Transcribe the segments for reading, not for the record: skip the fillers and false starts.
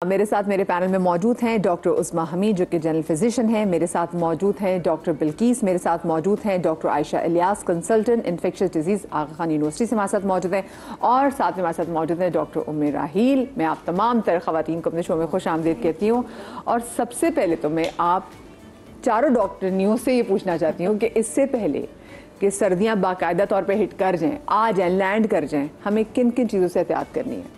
मेरे साथ मेरे पैनल में मौजूद हैं डॉक्टर उस्मा हमीद जो कि जनरल फिजिशियन हैं। मेरे साथ मौजूद हैं डॉक्टर बिल्कीस, मेरे साथ मौजूद हैं doctor Ayesha Ilyas, consultant infectious disease Aga Khan University से हमारे साथ मौजूद हैं, और साथ में हमारे साथ मौजूद हैं डॉक्टर उम्मे राहील। मैं आप तमाम तर ख़वातीन को अपने शो में खुश आमदीद कहती हूँ। और सबसे पहले तो मैं आप चारों डॉक्टरनियों से ये पूछना चाहती हूँ कि इससे पहले कि सर्दियाँ बाकायदा तौर पर हिट कर जाएँ, आ जाएँ, लैंड कर जाएँ, हमें किन किन चीज़ों से एहतियात करनी है?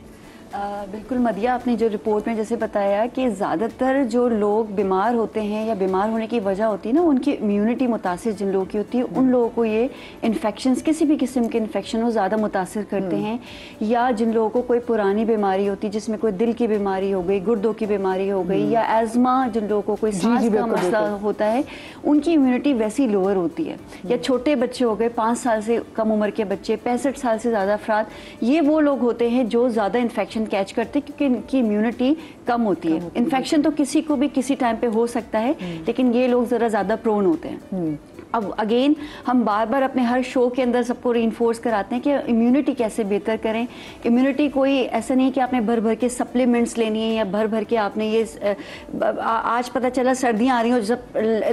बिल्कुल मदिया, आपने जो रिपोर्ट में जैसे बताया कि ज़्यादातर जो लोग बीमार होते हैं या बीमार होने की वजह होती है ना, उनकी इम्यूनिटी मुतासिर जिन लोगों की होती है, उन लोगों को ये इन्फेक्शंस, किसी भी किस्म के इन्फेक्शन वो ज़्यादा मुतासिर करते हैं। या जिन लोगों को कोई पुरानी बीमारी होती है, जिसमें कोई दिल की बीमारी हो गई, गुर्दों की बीमारी हो गई, या एज़मा, जिन लोगों को कोई सांस का मसला होता है, उनकी इम्यूनिटी वैसी लोअर होती है। या छोटे बच्चे हो गए, 5 साल से कम उम्र के बच्चे, 65 साल से ज़्यादा अफराद, ये वो लोग होते हैं जो ज़्यादा इन्फेक्शन कैच करते हैं क्योंकि इनकी इम्यूनिटी कम होती है। इन्फेक्शन तो किसी को भी किसी टाइम पे हो सकता है, लेकिन ये लोग ज़रा ज़्यादा प्रोन होते हैं। अब अगेन हम बार बार अपने हर शो के अंदर सबको रीइंफोर्स कराते हैं कि इम्यूनिटी कैसे बेहतर करें। इम्यूनिटी कोई ऐसा नहीं कि आपने भर भर के सप्लीमेंट्स लेनी है या भर भर के आपने ये आज पता चला सर्दियाँ आ रही हो, जब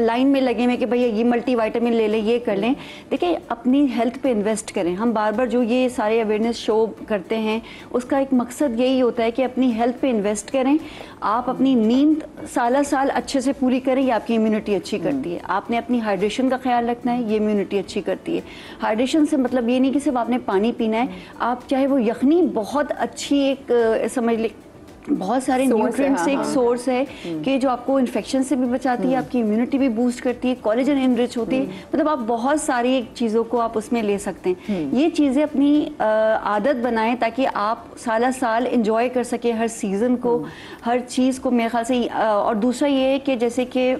लाइन में लगे हुए कि भैया ये मल्टीविटामिन ले लें, ये कर लें। देखिए, अपनी हेल्थ पे इन्वेस्ट करें। हम बार बार जो ये सारे अवेयरनेस शो करते हैं, उसका एक मकसद यही होता है कि अपनी हेल्थ पे इन्वेस्ट करें। आप अपनी नींद साल साल अच्छे से पूरी करें, ये आपकी इम्यूनिटी अच्छी करती है। आपने अपनी हाइड्रेशन का ख्याल रखना है, ये इम्यूनिटी अच्छी करती है। हाइड्रेशन से मतलब ये नहीं कि सिर्फ आपने पानी पीना है, आप चाहे वो यखनी बहुत अच्छी एक समझ ले, बहुत सारे न्यूट्रिएंट्स से एक सोर्स है कि जो आपको इन्फेक्शन से भी बचाती है, आपकी इम्यूनिटी भी बूस्ट करती है, कोलेजन एनरिच होती है, मतलब आप बहुत सारी चीज़ों को आप उसमें ले सकते हैं। ये चीज़ें अपनी आदत बनाएं ताकि आप साल साल इंजॉय कर सकें हर सीज़न को, हर चीज़ को मेरे ख्याल से। और दूसरा ये है कि जैसे कि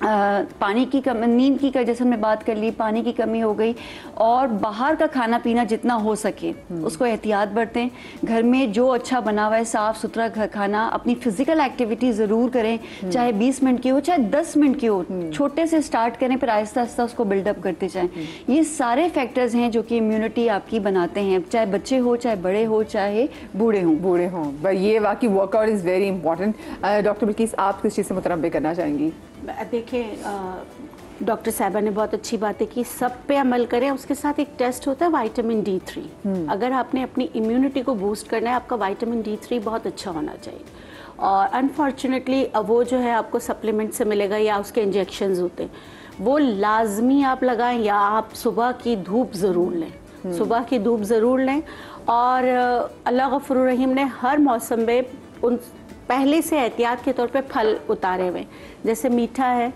पानी की कमी, नींद की जैसे हमने बात कर ली, पानी की कमी हो गई, और बाहर का खाना पीना जितना हो सके उसको एहतियात बरतें। घर में जो अच्छा बना हुआ है, साफ़ सुथरा खाना, अपनी फिजिकल एक्टिविटी ज़रूर करें, चाहे 20 मिनट की हो, चाहे 10 मिनट की हो, छोटे से स्टार्ट करें, फिर आहिस्ता आहिस्ता उसको बिल्डअप करते जाएं। ये सारे फैक्टर्स हैं जो कि इम्यूनिटी आपकी बनाते हैं, चाहे बच्चे हो, चाहे बड़े हो, चाहे बूढ़े हों। ये वाकई workout is very important. Doctor Bilkis, आप किस चीज़ से मुतनब्बे करना चाहेंगी? देखिए, डॉक्टर साहबा ने बहुत अच्छी बातें की, सब पे अमल करें। उसके साथ एक टेस्ट होता है विटामिन D3। अगर आपने अपनी इम्यूनिटी को बूस्ट करना है, आपका विटामिन D3 बहुत अच्छा होना चाहिए। और अनफॉर्चुनेटली वो जो है आपको सप्लीमेंट से मिलेगा या उसके इंजेक्शंस होते हैं, वो लाजमी आप लगाएं, या आप सुबह की धूप ज़रूर लें, सुबह की धूप ज़रूर लें। और अल्लाह गफूर रहीम ने हर मौसम में उन पहले से एहतियात के तौर पे फल उतारे हुए, जैसे मीठा है,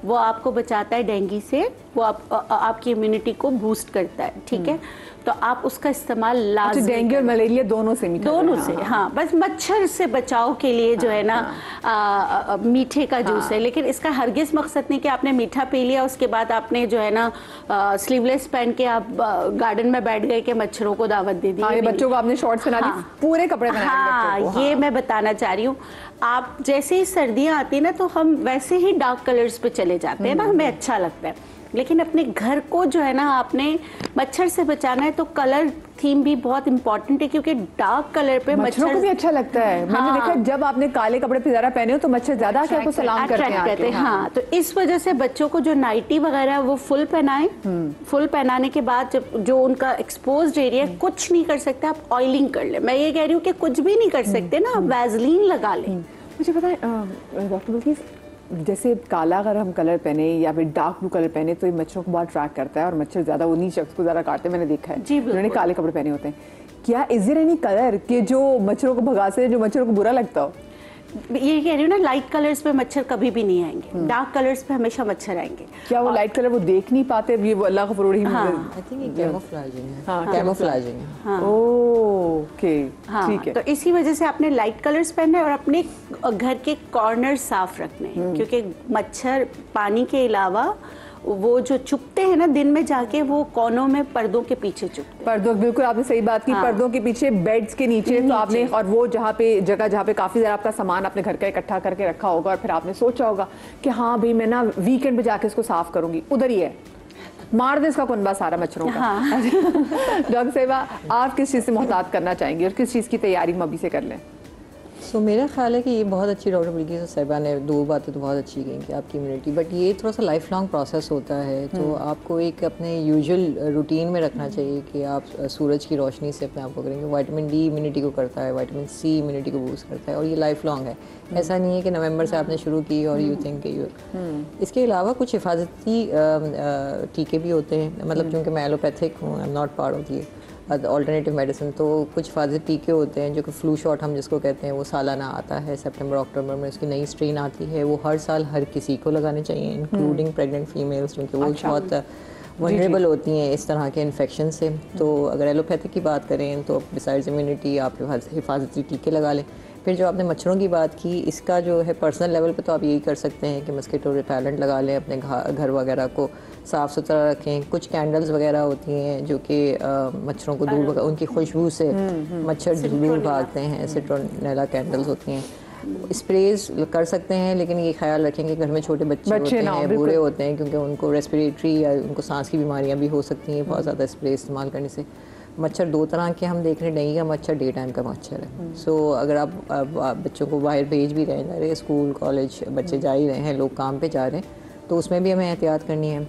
वो आपको बचाता है डेंगू से, वो आपकी इम्यूनिटी को बूस्ट करता है, ठीक है। तो आप उसका इस्तेमाल लाजमी। डेंगू और मलेरिया दोनों से मीठा, दोनों से, हाँ, बस मच्छर से बचाव के लिए जो है ना मीठे का जूस है। लेकिन इसका हरगिज मकसद नहीं कि आपने मीठा पी लिया उसके बाद आपने जो है ना स्लीवलेस पहन के आप गार्डन में बैठ गए कि मच्छरों को दावत दे दी। ये बच्चों को आपने शॉर्ट्स पहना दी, पूरे कपड़े पहना दिए। हाँ, ये मैं बताना चाह रही हूँ। आप जैसे ही सर्दियाँ आती है ना, तो हम वैसे ही डार्क कलर्स पे चले जाते हैं ना, हमें अच्छा लगता है। लेकिन अपने घर को जो है ना आपने मच्छर से बचाना है, तो कलर थीम भी बहुत इंपॉर्टेंट है, क्योंकि डार्क कलर पे मच्छर को भी अच्छा लगता है। हाँ, मैंने देखा जब आपने काले कपड़े पे ज़रा पहने हो तो मच्छर ज़्यादा आके आपको सलाम करते हैं। हाँ, तो इस वजह से बच्चों को जो नाइटी वगैरह है वो फुल पहनाएं। फुल पहनाने के बाद जो उनका एक्सपोज्ड एरिया, कुछ नहीं कर सकते आप, ऑयलिंग कर ले। मैं ये कह रही हूँ कि कुछ भी नहीं कर सकते ना, आप वैसलीन लगा लें। मुझे पता है डॉक्टर बिल्कीस, जैसे काला अगर हम कलर पहने या फिर डार्क ब्लू कलर पहने तो ये मच्छरों को बहुत अट्रैक्ट करता है, और मच्छर ज़्यादा उन्हीं शख्स को ज़्यादा काटते हैं, मैंने देखा है जिन्होंने काले कपड़े पहने होते हैं। क्या इज देयर एनी कलर के जो मच्छरों को भगाते हैं, जो मच्छरों को बुरा लगता हो? ये कह रही हूँ ना, लाइट कलर्स पे मच्छर कभी भी नहीं आएंगे, डार्क कलर्स पे हमेशा मच्छर आएंगे। क्या वो लाइट कलर वो देख नहीं पाते? ये अल्लाह का फरूर ही। हाँ, आई थिंक ये कैमोफ्लेजिंग है। हाँ, कैमोफ्लेजिंग है। हाँ, ओके, ठीक है। तो इसी वजह से आपने लाइट कलर्स पहनने और अपने घर के कॉर्नर साफ रखने हैं, क्योंकि मच्छर पानी के अलावा वो जो चुपते हैं ना दिन में जाके, वो कोनों में पर्दों के पीछे चुपते हैं। पर्दों, बिल्कुल आपने सही बात की। हाँ। पर्दों के पीछे, बेड्स के नीचे। तो आपने, और वो जहाँ पे काफी ज़्यादा आपका सामान अपने घर का इकट्ठा करके रखा होगा, और फिर आपने सोचा होगा कि हाँ भाई मैं ना वीकेंड पे जाके इसको साफ करूंगी, उधर ही है, मार दे इसका कुनबा सारा मच्छरों का। हाँ। डॉक्टर साहिबा, आप किस चीज़ से मोहतात करना चाहेंगे और किस चीज़ की तैयारी हम अभी से कर लें? सो मेरा ख्याल है कि ये बहुत अच्छी डॉक्टर बिल्किस साहिबा ने 2 बातें तो बहुत अच्छी कही कि आपकी इम्यूनिटी, बट ये थोड़ा सा लाइफ लॉन्ग प्रोसेस होता है। तो आपको एक अपने यूजुअल रूटीन में रखना चाहिए कि आप सूरज की रोशनी से अपने आप को करेंगे। विटामिन डी इम्यूनिटी को करता है, विटामिन सी इम्यूनिटी को बूस्ट करता है, और ये लाइफ लॉन्ग है। ऐसा नहीं है कि नवंबर से आपने शुरू की और यू थिंक यू। इसके अलावा कुछ हिफाजती टीके भी होते हैं, मतलब चूँकि मैं एलोपैथिक हूँ, I am not part of the alternative medicine, तो कुछ हिफाजती टीके होते हैं जो कि फ्लू शॉट हम जिसको कहते हैं, वो सालाना आता है सितंबर अक्टूबर में। उसकी नई स्ट्रेन आती है, वो हर साल हर किसी को लगाने चाहिए, इंक्लूडिंग प्रेग्नेंट फीमेल्स, क्योंकि वो बहुत वनरेबल होती हैं इस तरह के इन्फेक्शन से। तो अगर एलोपैथिक की बात करें तो बिसाइड्स इम्यूनिटी आप हिफाजती टीके लगा लें। फिर जो आपने मच्छरों की बात की, इसका जो है पर्सनल लेवल पे तो आप यही कर सकते हैं कि मस्कीटो रिपेलेंट लगा लें, अपने घर वगैरह को साफ़ सुथरा रखें। कुछ कैंडल्स वगैरह होती हैं जो कि मच्छरों को दूर, उनकी खुशबू से मच्छर दूर भागते हैं, सिट्रोनेला कैंडल्स होती हैं। स्प्रेज कर सकते हैं, लेकिन ये ख्याल रखें कि घर में छोटे बच्चे होते हैं, बूढ़े होते हैं, क्योंकि उनको रेस्पिरेटरी या उनको सांस की बीमारियां भी हो सकती हैं बहुत ज़्यादा स्प्रे इस्तेमाल करने से। मच्छर 2 तरह के हम देख रहे हैं, डेंगू का मच्छर, डे टाइम का मच्छर है। सो अगर आप बच्चों को बाहर भेज भी रहे हैं, स्कूल कॉलेज बच्चे जा ही रहे हैं, लोग काम पे जा रहे हैं, तो उसमें भी हमें एहतियात करनी है।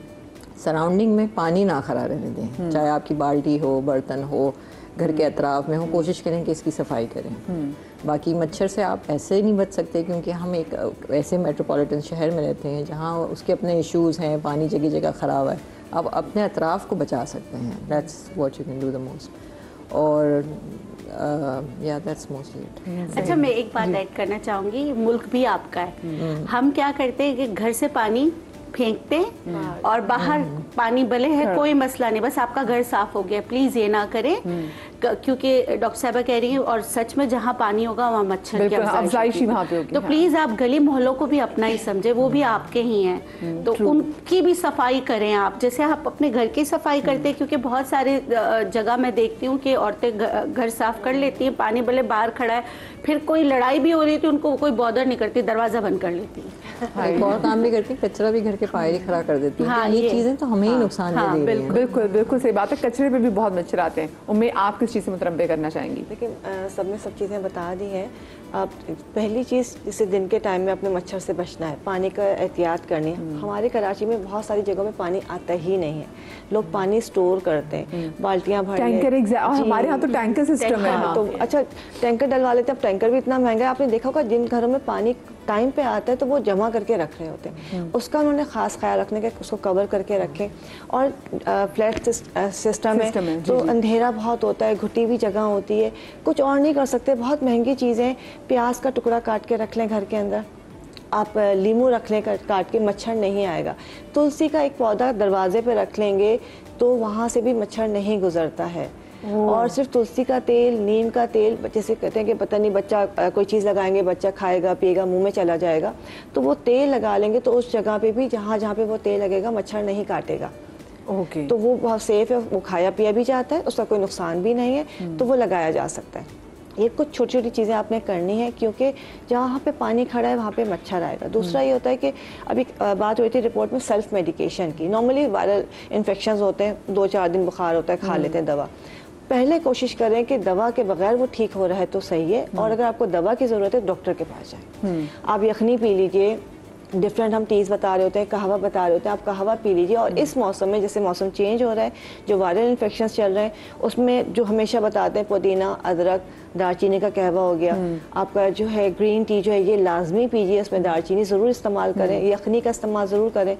सराउंडिंग में पानी ना खड़ा रहने दें, चाहे आपकी बाल्टी हो, बर्तन हो, घर के अतराफ में हो, कोशिश करें कि इसकी सफाई करें। बाकी मच्छर से आप ऐसे नहीं बच सकते, क्योंकि हम एक ऐसे मेट्रोपॉलिटन शहर में रहते हैं जहाँ उसके अपने इश्यूज़ हैं, पानी जगह जगह ख़राब है। आप अपने अतराफ़ को बचा सकते हैं, that's what you can do the most. और या दैट्स मोस्टली इट। अच्छा, मैं एक बात ऐड करना चाहूँगी, मुल्क भी आपका है। हम क्या करते हैं कि घर से पानी फेंकते हैं और बाहर पानी भले है, कोई मसला नहीं, बस आपका घर साफ हो गया। प्लीज़ ये ना करें, क्योंकि डॉक्टर साहबा कह रही हैं, और सच में जहाँ पानी होगा वहाँ मच्छर की अफजाइश वहाँ पे होगी। तो प्लीज़ आप गली मोहल्लों को भी अपना ही समझे, वो भी आपके ही हैं, तो उनकी भी सफाई करें आप, जैसे आप अपने घर की सफाई करते हैं। क्योंकि बहुत सारे जगह मैं देखती हूँ कि औरतें घर साफ कर लेती हैं, पानी भले बाहर खड़ा है, फिर कोई लड़ाई भी हो रही थी, उनको कोई बॉदर नहीं करती, दरवाज़ा बंद कर लेती है। एक और काम भी करती है, कचरा भी घर के पाए ही खड़ा कर देती है। हाँ, ये चीज़ें तो हमें ही नुकसान दे रही हैं। बिल्कुल बिल्कुल सही बात है, कचरे पे भी बहुत मच्छर आते हैं। उम्मीद आप किस चीज़ से मुतरब्बे करना चाहेंगी? लेकिन सब ने सब चीज़ें बता दी हैं। आप पहली चीज़, जैसे दिन के टाइम में अपने मच्छर से बचना है, पानी का एहतियात करनी है। हमारे कराची में बहुत सारी जगहों में पानी आता ही नहीं है, लोग पानी स्टोर करते हैं, बाल्टियाँ भर टैंकर। हमारे यहाँ तो टैंकर सिस्टम है। तो अच्छा, टैंकर डलवा लेते हैं। अब टैंकर भी इतना महंगा है, आपने देखा होगा जिन घरों में पानी टाइम पे आता है तो वो जमा करके रख रहे होते हैं, उसका उन्होंने ख़ास ख्याल रखने का, उसको कवर करके रखें। और फ्लैट सिस्टम है तो अंधेरा बहुत होता है, घुटी हुई जगह होती है, कुछ और नहीं कर सकते। बहुत महंगी चीज़ें, प्याज का टुकड़ा काट के रख लें घर के अंदर, आप लीमू रख लें काट के, मच्छर नहीं आएगा। तुलसी का एक पौधा दरवाजे पे रख लेंगे तो वहाँ से भी मच्छर नहीं गुजरता है। और सिर्फ तुलसी का तेल, नीम का तेल, जैसे कहते हैं कि पता नहीं बच्चा कोई चीज़ लगाएंगे, बच्चा खाएगा पिएगा, मुंह में चला जाएगा, तो वो तेल लगा लेंगे तो उस जगह पे भी जहाँ जहाँ पे वो तेल लगेगा मच्छर नहीं काटेगा। तो वो बहुत सेफ है, वो खाया पिया भी जाता है, उसका कोई नुकसान भी नहीं है, तो वो लगाया जा सकता है। ये कुछ छोटी छोटी चीज़ें आपने करनी है, क्योंकि जहाँ पे पानी खड़ा है वहाँ पे मच्छर आएगा। दूसरा ये होता है कि अभी बात हुई थी रिपोर्ट में सेल्फ मेडिकेशन की। नॉर्मली वायरल इन्फेक्शंस होते हैं, 2-4 दिन बुखार होता है, खा लेते हैं दवा। पहले कोशिश करें कि दवा के बगैर वो ठीक हो रहा है तो सही है, और अगर आपको दवा की ज़रूरत है डॉक्टर के पास जाएं। आप यखनी पी लीजिए, डिफरेंट हम टीज़ बता रहे होते हैं, कहवा बता रहे होते हैं, आप कहवा पी लीजिए। और इस मौसम में जैसे मौसम चेंज हो रहा है, जो वायरल इन्फेक्शंस चल रहे हैं, उसमें जो हमेशा बताते हैं पुदीना, अदरक, दालचीनी का कहवा हो गया, आपका जो है ग्रीन टी जो है ये लाजमी पीजिए, उसमें दालचीनी ज़रूर इस्तेमाल करें, यखनी का इस्तेमाल ज़रूर करें।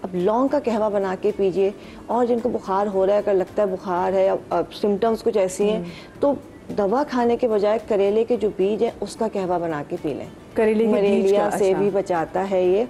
अब लौंग का कहवा बना के पीजिए। और जिनको बुखार हो रहा है, अगर लगता है बुखार है या सिम्टम्स कुछ ऐसी हैं, तो दवा खाने के बजाय करेले के जो बीज है उसका कहवा बना के पी लें। करेले मलेरिया से भी बचाता है ये।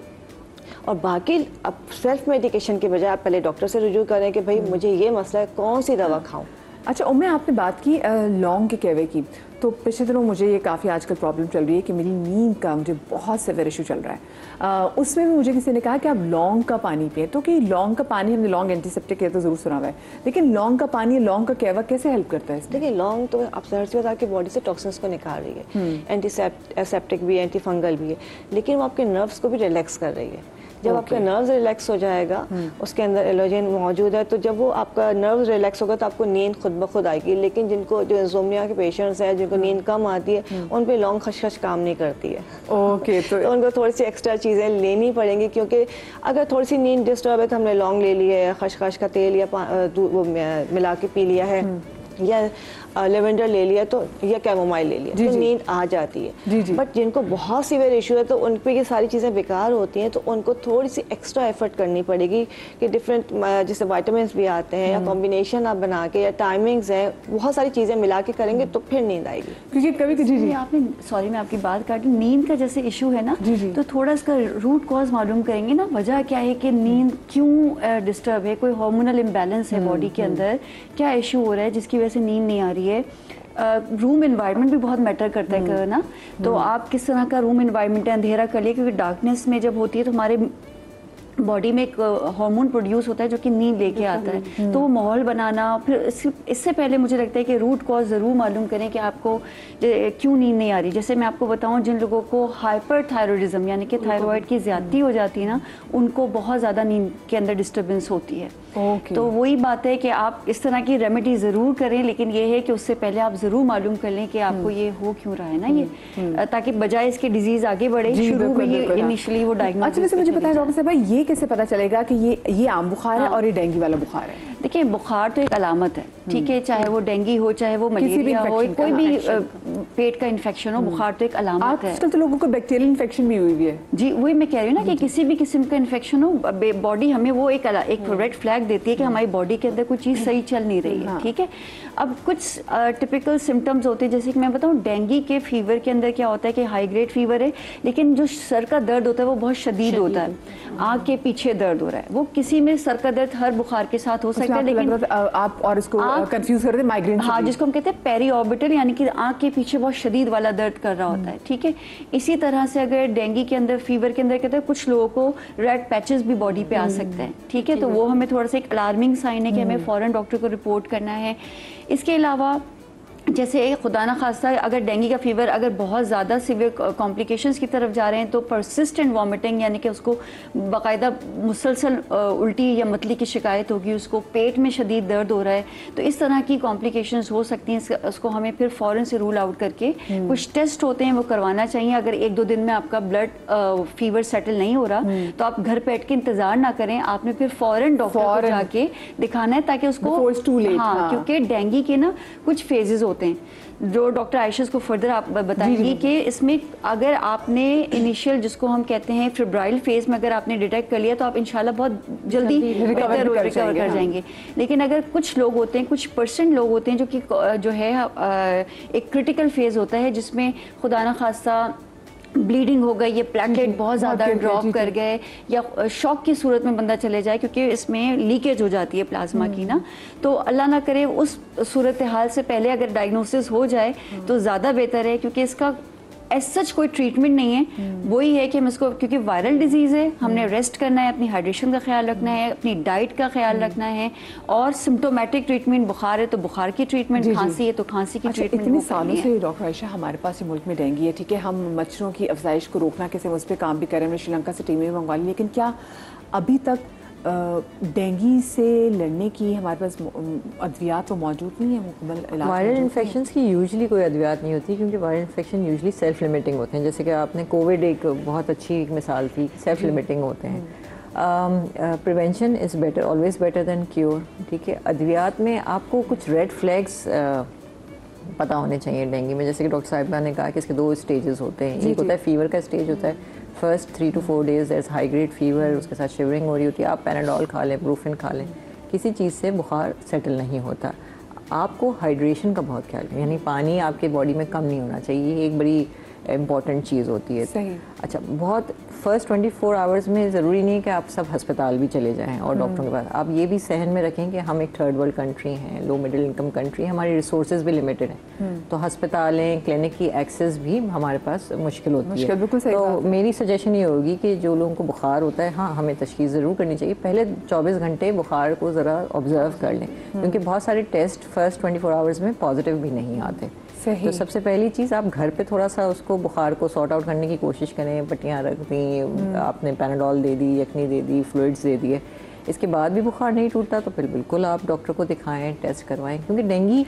और बाकी अब सेल्फ मेडिकेशन के बजाय आप पहले डॉक्टर से रुजू करें कि भाई मुझे ये मसला है, कौन सी दवा खाऊं। अच्छा उम्मे, आपने बात की लौंग के कहवे की, तो पिछले दिनों मुझे ये काफ़ी आजकल प्रॉब्लम चल रही है कि मेरी नींद का मुझे बहुत सेवियर इशू चल रहा है। उसमें भी मुझे किसी ने कहा कि आप लौंग का पानी पिए, तो कि लौंग का पानी, हमने लौंग एंटीसेप्टिक है तो ज़रूर सुना हुआ है, लेकिन लौंग का पानी, लौंग का कहवा कैसे हेल्प करता है? देखिए, लौंग तो आप ज़ाहिर सी बात आपकी बॉडी से टॉक्सिन्स को निकाल रही है, एंटीसेप्टिक भी है, एंटी फंगल भी है, लेकिन वो आपके नर्व्स को भी रिलैक्स कर रही है। जब आपका नर्व्स रिलैक्स हो जाएगा, उसके अंदर एलोजन मौजूद है, तो जब वो आपका नर्व्स रिलैक्स होगा तो आपको नींद खुद ब खुद आएगी। लेकिन जिनको जो इंसोम्निया के पेशेंट्स हैं, जिनको नींद कम आती है, उन पे लौंग खसखस काम नहीं करती है। ओके, तो उनको थोड़ी सी एक्स्ट्रा चीज़ें लेनी पड़ेंगी, क्योंकि अगर थोड़ी सी नींद डिस्टर्ब है तो हमने लौंग ले लिया है, खसखस का तेल या वो मिला के पी लिया है, या लेवेंडर ले लिया तो, या कैमोमाइल ले लिया, तो नींद आ जाती है। बट जिनको बहुत सीवियर इशू है तो उन पे ये सारी चीज़ें बेकार होती हैं, तो उनको थोड़ी सी एक्स्ट्रा एफर्ट करनी पड़ेगी कि डिफरेंट जैसे विटामिन भी आते हैं, या कॉम्बिनेशन आप बना के, या टाइमिंग्स हैं, बहुत सारी चीज़ें मिला के करेंगे तो फिर नींद आएगी। क्योंकि कभी जी आपने, सॉरी मैं आपकी बात काटी, नींद का जैसे इशू है ना, तो थोड़ा इसका रूट कॉज मालूम करेंगे ना, वजह क्या है कि नींद क्यों डिस्टर्ब है, कोई हार्मोनल इम्बैलेंस है बॉडी के अंदर, क्या इशू हो रहा है जिसकी वजह से नींद नहीं आ रही है। रूम एनवायरनमेंट भी बहुत मैटर करता है ना, तो आप किस तरह का रूम एनवायरनमेंट है, अंधेरा कर लिए, क्योंकि डार्कनेस में जब होती है तो हमारे बॉडी में एक हार्मोन प्रोड्यूस होता है जो कि नींद लेके आता है, तो वो माहौल बनाना, फिर इससे पहले मुझे लगता है कि रूट कॉज ज़रूर मालूम करें कि आपको क्यों नींद नहीं आ रही। जैसे मैं आपको बताऊं, जिन लोगों को हाइपर थायरॉइडिज्म यानी कि थायराइड की ज़्यादती हो जाती है ना, उनको बहुत ज़्यादा नींद के अंदर डिस्टर्बेंस होती है। तो वही बात है कि आप इस तरह की रेमेडी ज़रूर करें, लेकिन ये है कि उससे पहले आप ज़रूर मालूम कर लें कि आपको ये हो क्यों रहा है ना, ये ताकि बजाय इसके डिजीज़ आगे बढ़े, शुरू में ये इनिशियली वो डायग्नोस। अच्छा, वैसे मुझे बताएं डॉक्टर साहब, ये कैसे पता चलेगा कि ये आम बुखार है और ये डेंगू वाला बुखार है? देखिए, बुखार तो एक अलामत है, ठीक है, चाहे वो डेंगू हो, चाहे वो मलेरिया हो, कोई भी पेट का इन्फेक्शन हो, बुखार तो एक अलामत है। आजकल तो लोगों को बैक्टीरियल इन्फेक्शन भी हुई है। जी, वही मैं कह रही हूँ ना कि किसी भी किस्म का इन्फेक्शन हो, बॉडी हमें वो एक रेड फ्लैग देती है कि हमारी बॉडी के अंदर कोई चीज़ सही चल नहीं रही है, ठीक है। अब कुछ टिपिकल सिम्टम्स होते हैं, जैसे कि मैं बताऊँ, डेंगू के फीवर के अंदर क्या होता है कि हाई ग्रेड फीवर है, लेकिन जो सर का दर्द होता है वो बहुत शदीद होता है, आँख के पीछे दर्द हो रहा है। वो किसी में सर का दर्द हर बुखार के साथ हो सकता है, लेकिन आप और इसको कंफ्यूज कर रहे थे माइग्रेन। हाँ, जिसको हम कहते हैं पेरी ऑर्बिटल, यानी कि आंख के पीछे बहुत शदीद वाला दर्द कर रहा होता है, ठीक है। इसी तरह से अगर डेंगू के अंदर, फीवर के अंदर कहते हैं, कुछ लोगों को रेड पैचेस भी बॉडी पे आ सकते हैं, ठीक है, तो वो हमें थोड़ा सा एक अलार्मिंग साइन है कि हमें फौरन डॉक्टर को रिपोर्ट करना है। इसके अलावा जैसे खुदा ना खास्ता अगर डेंगू का फीवर अगर बहुत ज़्यादा सीवियर कॉम्प्लिकेशंस की तरफ जा रहे हैं, तो परसिस्टेंट वॉमिटिंग, यानी कि उसको बाकायदा मुसलसल उल्टी या मतली की शिकायत होगी, उसको पेट में शदीद दर्द हो रहा है, तो इस तरह की कॉम्प्लिकेशंस हो सकती हैं। उसको हमें फिर फ़ौरन से रूल आउट करके कुछ टेस्ट होते हैं वो करवाना चाहिए। अगर 1-2 दिन में आपका ब्लड फीवर सेटल नहीं हो रहा तो आप घर बैठ के इंतज़ार ना करें, आपने फिर फ़ौरन डॉक्टर को जाके दिखाना है, ताकि उसको, हाँ, क्योंकि डेंगू के ना कुछ फेजेस होते हैं जो डॉक्टर आयशा को फर्दर आप बताएंगी कि इसमें अगर आपने इनिशियल, जिसको हम कहते हैं फेब्राइल फेज में, अगर आपने डिटेक्ट कर लिया तो आप इंशाल्लाह बहुत जल्दी रिकवर कर जाएंगे। लेकिन अगर कुछ लोग होते हैं, कुछ % लोग होते हैं जो है एक क्रिटिकल फेज होता है, जिसमें खुदा ना खास्ता ब्लीडिंग हो गई, ये प्लेटलेट बहुत ज़्यादा ड्रॉप कर गए, या शॉक की सूरत में बंदा चले जाए, क्योंकि इसमें लीकेज हो जाती है प्लाज्मा की ना, तो अल्लाह ना करे उस सूरत हाल से पहले अगर डायग्नोसिस हो जाए तो ज़्यादा बेहतर है, क्योंकि इसका एज सच कोई ट्रीटमेंट नहीं है। वही है कि हम इसको, क्योंकि वायरल डिजीज़ है, हमने रेस्ट करना है, अपनी हाइड्रेशन का ख्याल रखना है, अपनी डाइट का ख्याल रखना है, और सिम्टोमेटिक ट्रीटमेंट, बुखार है तो बुखार की ट्रीटमेंट, खांसी है तो खांसी की ट्रीटमेंट। इतने सालों से डॉक्टर आयशा हमारे पास मुल्क में डेंगू है, ठीक है, हम मच्छरों की अफजाइश को रोकना कैसे, उस पर काम भी करें, हमने श्रीलंका से टीमें मंगवा ली, लेकिन क्या अभी तक डेंगू से लड़ने की हमारे पास अद्वियात तो मौजूद नहीं है मुकम्मल इलाज? वायरल इन्फेक्शंस की यूजुअली कोई अद्वियात नहीं होती, क्योंकि viral infection usually self limiting होते हैं। जैसे कि आपने कोविड एक बहुत अच्छी एक मिसाल थी, सेल्फ लिमिटिंग होते हैं। Prevention is better, always better than cure, ठीक है। अद्वियात में आपको कुछ रेड फ्लैग्स पता होने चाहिए डेंगू में, जैसे कि डॉक्टर साहिबा ने कहा कि इसके 2 स्टेजेस होते हैं। एक होता है फीवर का स्टेज होता है, first 3 to 4 days that's high grade fever, उसके साथ शिवरिंग हो रही होती है, आप पैनाडोल खा लें, ब्रूफिन खा लें, किसी चीज़ से बुखार सेटल नहीं होता। आपको हाइड्रेशन का बहुत ख्याल है, यानी पानी आपके बॉडी में कम नहीं होना चाहिए, ये एक बड़ी इम्पॉर्टेंट चीज़ होती है। सही। अच्छा, बहुत फर्स्ट 24 आवर्स में ज़रूरी नहीं है कि आप सब अस्पताल भी चले जाएं और डॉक्टरों के पास। आप ये भी सहन में रखें कि हम एक थर्ड वर्ल्ड कंट्री हैं, लो मिडिल इनकम कंट्री है, हमारी रिसोर्सेज भी लिमिटेड हैं, तो अस्पतालें, क्लिनिक की एक्सेस भी हमारे पास मुश्किल होती है। बिल्कुल सही। तो मेरी सजेशन ये होगी कि जो लोगों को बुखार होता है, हाँ, हमें तशखीस ज़रूर करनी चाहिए, पहले 24 घंटे बुखार को ज़रा ऑब्जर्व कर लें, क्योंकि बहुत सारे टेस्ट फर्स्ट 24 आवर्स में पॉजिटिव भी नहीं आते। सही। तो सबसे पहली चीज़ आप घर पे थोड़ा सा उसको बुखार को सॉर्ट आउट करने की कोशिश करें, पट्टियाँ रख दी, आपने पैनाडोल दे दी, यखनी दे दी, फ्लूइड्स दे दिए, इसके बाद भी बुखार नहीं टूटता तो फिर बिल्कुल आप डॉक्टर को दिखाएं, टेस्ट करवाएं, क्योंकि डेंगू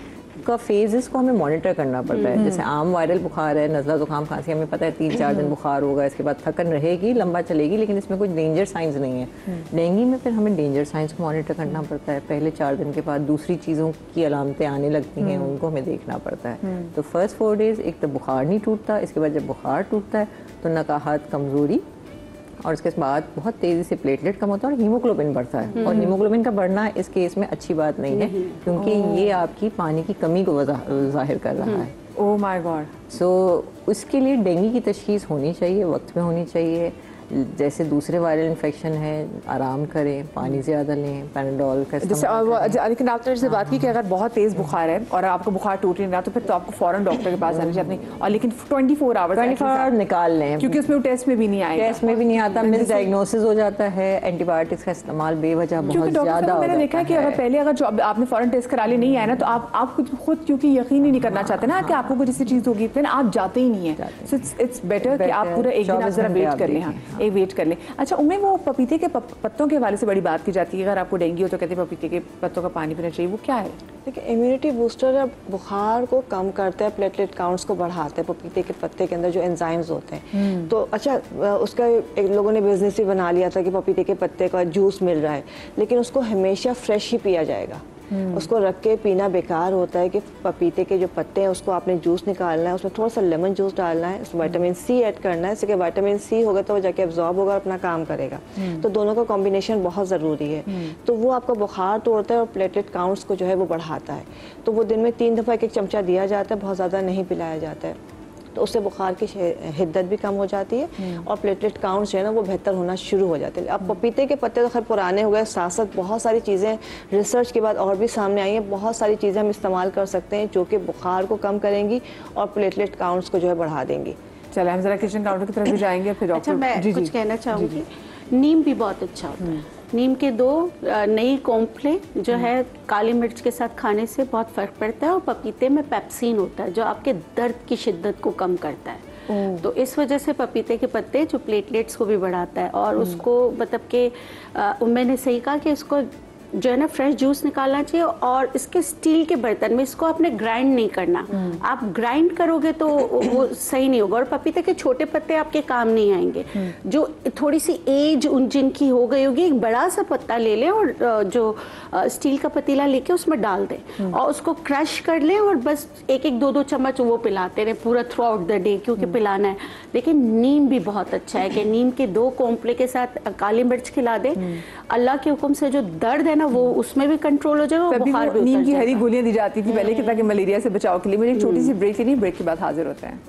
का फेजेस को हमें मॉनिटर करना पड़ता है। जैसे आम वायरल बुखार है, नज़ला ज़ुकाम खांसी, हमें पता है 3-4 दिन बुखार होगा, इसके बाद थकन रहेगी, लंबा चलेगी, लेकिन इसमें कुछ डेंजर साइंस नहीं है। डेंगू में फिर हमें डेंजर साइंस को मॉनिटर करना पड़ता है। पहले 4 दिन के बाद दूसरी चीज़ों की अलामतें आने लगती हैं, उनको हमें देखना पड़ता है। तो फर्स्ट 4 डेज़ एक तो बुखार नहीं टूटता, इसके बाद जब बुखार टूटता है तो नकाहत, कमज़ोरी, और इसके बाद बहुत तेज़ी से प्लेटलेट कम होता है और हीमोग्लोबिन बढ़ता है। और हीमोग्लोबिन का बढ़ना इस केस में अच्छी बात नहीं है, क्योंकि ये आपकी पानी की कमी को जाहिर कर रहा है। Oh my God. सो उसके लिए डेंगू की तशखीस होनी चाहिए, वक्त में होनी चाहिए। जैसे दूसरे वायरल इन्फेक्शन है, आराम करें, पानी ज़्यादा लें, पैनाडोल का लेकिन आपने जैसे बात की कि अगर बहुत तेज़ बुखार है और आपको बुखार टूट नहीं रहा तो फिर तो आपको फ़ौरन डॉक्टर के पास जाना चाहिए। और लेकिन 24 आवर्स निकाल लें, क्योंकि उसमें टेस्ट में भी नहीं आएगा, टेस्ट में भी नहीं आता, मिस डायग्नोसिस हो जाता है, एंटीबायोटिक्स का इस्तेमाल बेवजह बहुत ज़्यादा। मैंने देखा है कि अगर पहले अगर जो आपने फ़ौरन टेस्ट करा लिए नहीं आया ना तो आप खुद क्योंकि यकीन ही नहीं करना चाहते ना कि आपको कुछ ऐसी चीज़ होगी, फिर आप जाते ही नहीं है। सो इट्स बेटर कि आप पूरा एक दिन आप जरा वेट कर लें। हाँ, एक वेट कर लें। अच्छा उनमें वो पपीते के पत्तों के हवाले से बड़ी बात की जाती है, अगर आपको डेंगू हो तो कहते हैं पपीते के पत्तों का पानी पीना चाहिए, वो क्या है? देखिए, इम्यूनिटी बूस्टर है, बुखार को कम करता है, प्लेटलेट काउंट्स को बढ़ाता है। पपीते के पत्ते के अंदर जो एंजाइम्स होते हैं, तो अच्छा उसका एक लोगों ने बिजनेस भी बना लिया था कि पपीते के पत्ते का जूस मिल रहा है, लेकिन उसको हमेशा फ्रेश ही पिया जाएगा। उसको रख के पीना बेकार होता है। कि पपीते के जो पत्ते हैं उसको आपने जूस निकालना है, उसमें थोड़ा सा लेमन जूस डालना है, उसमें विटामिन सी ऐड करना है, इससे विटामिन सी होगा तो वो जाके एब्जॉर्ब होगा और अपना काम करेगा। तो दोनों का कॉम्बिनेशन बहुत ज़रूरी है। तो वो आपका बुखार तोड़ता है और प्लेटलेट काउंट्स को जो है वो बढ़ाता है। तो वो दिन में 3 दफ़ा 1-1 चमचा दिया जाता है, बहुत ज़्यादा नहीं पिलाया जाता है। तो उससे बुखार की हिद्दत भी कम हो जाती है और प्लेटलेट काउंट्स जो है ना वो बेहतर होना शुरू हो जाते हैं। अब पपीते के पत्ते तो खैर पुराने हो गए, साथ साथ बहुत सारी चीज़ें रिसर्च के बाद और भी सामने आई हैं। बहुत सारी चीज़ें हम इस्तेमाल कर सकते हैं जो कि बुखार को कम करेंगी और प्लेटलेट काउंट्स को जो है बढ़ा देंगी। चले हम जरा किचन काउंटर की तरफ भी जाएंगे फिर डॉक्टर। अच्छा, मैं कुछ कहना चाहूँगी। नीम भी बहुत अच्छा होता है। नीम के 2 नई कोंपले जो है काली मिर्च के साथ खाने से बहुत फ़र्क पड़ता है। और पपीते में पेप्सिन होता है जो आपके दर्द की शिद्दत को कम करता है। तो इस वजह से पपीते के पत्ते जो प्लेटलेट्स को भी बढ़ाता है। और उसको मतलब कि मैंने सही कहा कि इसको जो है ना फ्रेश जूस निकालना चाहिए। और इसके स्टील के बर्तन में इसको आपने ग्राइंड नहीं करना। आप ग्राइंड करोगे तो वो सही नहीं होगा। और पपीते के छोटे पत्ते आपके काम नहीं आएंगे। जो थोड़ी सी एज उन जिनकी हो गई होगी, एक बड़ा सा पत्ता ले लें और जो स्टील का पतीला लेके उसमें डाल दें और उसको क्रश कर लें और बस 1-1, 2-2 चम्मच वो पिलाते रहे पूरा थ्रू आउट द डे, क्योंकि पिलाना है। लेकिन नीम भी बहुत अच्छा है कि नीम के 2 कोंपले के साथ काली मिर्च खिला दें। अल्लाह के हुक्म से जो दर्द है ना वो उसमें भी कंट्रोल हो जाएगा और बुखार भी उतर नीम की जाएगा। हरी गोलियां दी जाती थी पहले कि ताकि मलेरिया से बचाव के लिए। मुझे एक छोटी सी ब्रेक लेनी, ब्रेक के बाद हाजिर होते हैं।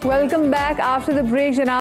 Welcome back after the break जनाब।